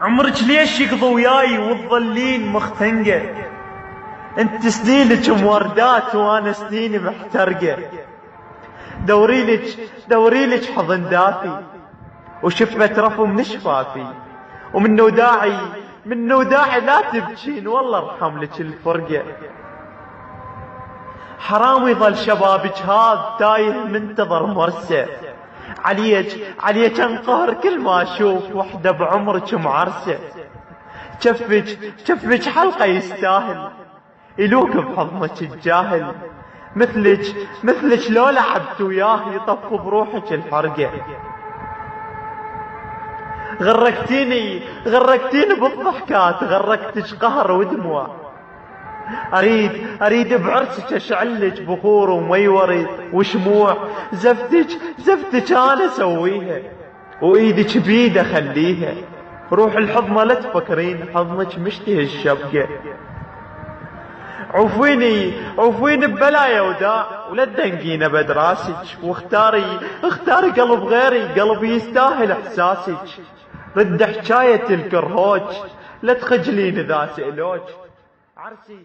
عمرك ليش يقضي وياي وتظلين مختنقة؟ انت سنينك موردات وانا سنيني محترقة. دوريلك حضن دافي وشفة رفو من شفافي، ومنه داعي لا تبكين والله ارحم لك الفرقة. حرام يظل شبابك هذا تايه منتظر مرسى، عليك انقهر كل ما اشوف وحده بعمرك معرسه. شفك حلقه يستاهل يلوك بحضنك الجاهل، مثلك لو لعبت وياه يطف بروحك الحرقه. غرقتيني بالضحكات، غرقتك قهر ودموع. اريد بعرسك اشعلك بخور ومي ورد وشموع. زفتك انا اسويها وايدك بيد اخليها. روح الحضنه لا تفكرين حضنك مشتهي الشبكه. عوفيني ببلايا وداع ولا تدنقين ابد راسك، واختاري قلب غيري، قلبي يستاهل احساسك. رد حكايه الكرهوج لا تخجلين اذا سألوك. عرسي